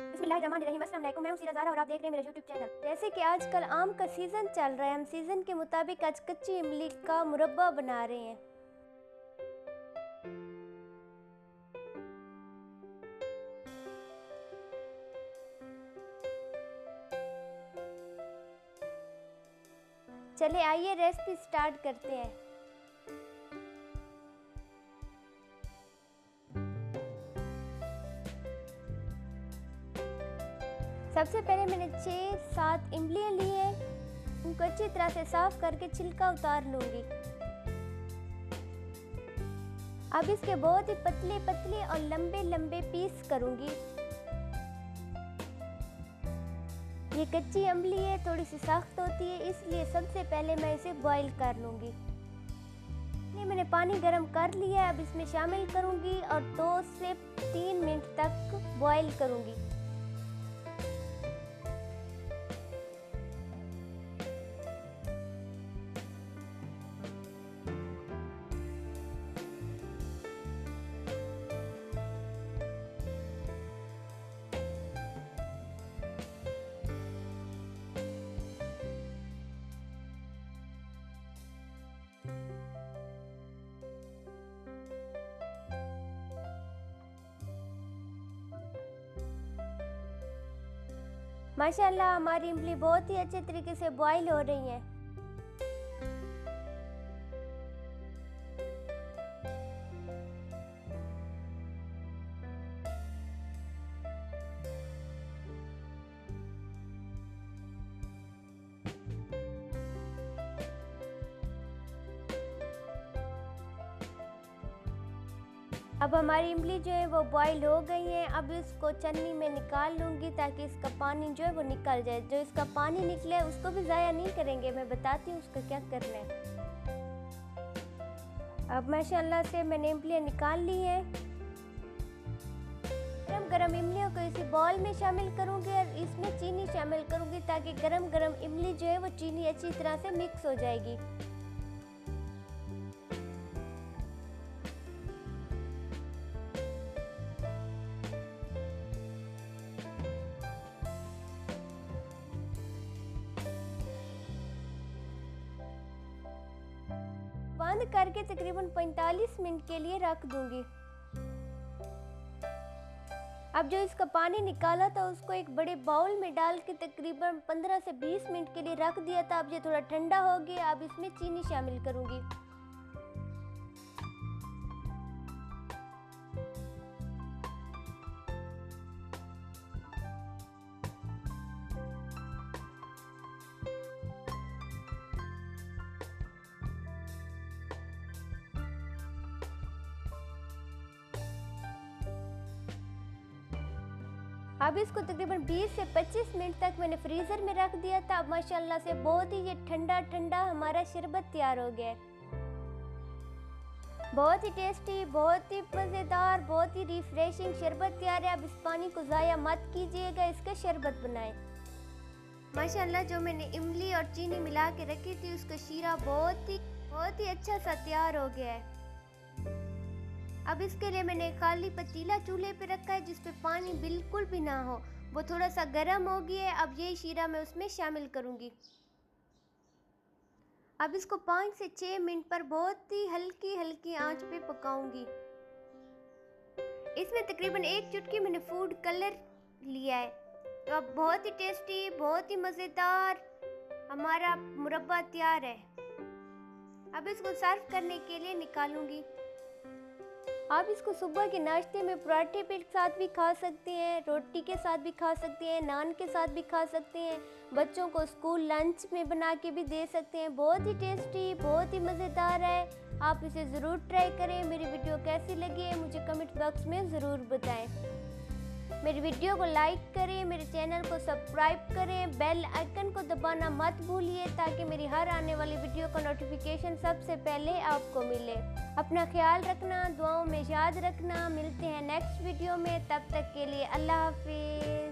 बिस्मिल्लाहिर्रहमानिर्रहीम। अस्सलाम वालेकुम। मैं हूं सीरा ज़ारा और आप देख रहे हैं मेरा यूट्यूब चैनल। जैसे कि आजकल आम का सीज़न चल रहा है, हम सीज़न के मुताबिक आज कच्ची इमली का मुरब्बा बना रहे हैं। चले आइए रेसिपी स्टार्ट करते हैं। सबसे पहले मैंने 6-7 इमलियाँ ली हैं। उनको अच्छी तरह से साफ करके छिलका उतार लूँगी। अब इसके बहुत ही पतले पतले और लंबे लंबे पीस करूँगी। ये कच्ची इमली है, थोड़ी सी सख्त होती है, इसलिए सबसे पहले मैं इसे बॉईल कर लूँगी। ये मैंने पानी गर्म कर लिया है, अब इसमें शामिल करूँगी और 2 से 3 मिनट तक बॉईल करूँगी। माशाल्लाह हमारी इमली बहुत ही अच्छे तरीके से बॉईल हो रही है। अब हमारी इमली जो है वो बॉईल हो गई है। अब इसको छन्नी में निकाल लूँगी ताकि इसका पानी जो है वो निकल जाए। जो इसका पानी निकले उसको भी ज़ाया नहीं करेंगे, मैं बताती हूँ उसका क्या करना है। अब माशाल्लाह से मैंने इमलियाँ निकाल ली हैं। गरम गरम इमलियों को इसी बॉल में शामिल करूँगी और इसमें चीनी शामिल करूँगी ताकि गरम गरम इमली जो है वो चीनी अच्छी तरह से मिक्स हो जाएगी। बंद करके तकरीबन 45 मिनट के लिए रख दूंगी। अब जो इसका पानी निकाला था उसको एक बड़े बाउल में डाल के तकरीबन 15 से 20 मिनट के लिए रख दिया था। अब ये थोड़ा ठंडा हो गया, अब इसमें चीनी शामिल करूंगी। अब इसको तकरीबन 20 से 25 मिनट तक मैंने फ्रीज़र में रख दिया था। अब माशाल्लाह से बहुत ही ये ठंडा ठंडा हमारा शरबत तैयार हो गया है। बहुत ही टेस्टी, बहुत ही मज़ेदार, बहुत ही रिफ्रेशिंग शरबत तैयार है। अब इस पानी को ज़ाया मत कीजिएगा, इसका शरबत बनाएं। माशाल्लाह जो मैंने इमली और चीनी मिला के रखी थी उसका शीरा बहुत ही अच्छा सा तैयार हो गया है। अब इसके लिए मैंने खाली पतीला चूल्हे पे रखा है जिस पे पानी बिल्कुल भी ना हो, वो थोड़ा सा गर्म हो गया है। अब ये शीरा मैं उसमें शामिल करूँगी। अब इसको 5 से 6 मिनट पर बहुत ही हल्की हल्की आंच पे पकाऊंगी। इसमें तकरीबन 1 चुटकी मैंने फूड कलर लिया है। तो अब बहुत ही टेस्टी, बहुत ही मज़ेदार हमारा मुरब्बा तैयार है। अब इसको सर्व करने के लिए निकालूंगी। आप इसको सुबह के नाश्ते में पराठे के साथ भी खा सकते हैं, रोटी के साथ भी खा सकते हैं, नान के साथ भी खा सकते हैं, बच्चों को स्कूल लंच में बना के भी दे सकते हैं। बहुत ही टेस्टी, बहुत ही मज़ेदार है। आप इसे ज़रूर ट्राई करें। मेरी वीडियो कैसी लगी है मुझे कमेंट बॉक्स में ज़रूर बताएं। मेरी वीडियो को लाइक करें, मेरे चैनल को सब्सक्राइब करें, बेल आइकन को दबाना मत भूलिए ताकि मेरी हर आने वाली वीडियो का नोटिफिकेशन सबसे पहले आपको मिले। अपना ख्याल रखना, दुआओं में याद रखना। मिलते हैं नेक्स्ट वीडियो में, तब तक के लिए अल्लाह हाफिज़।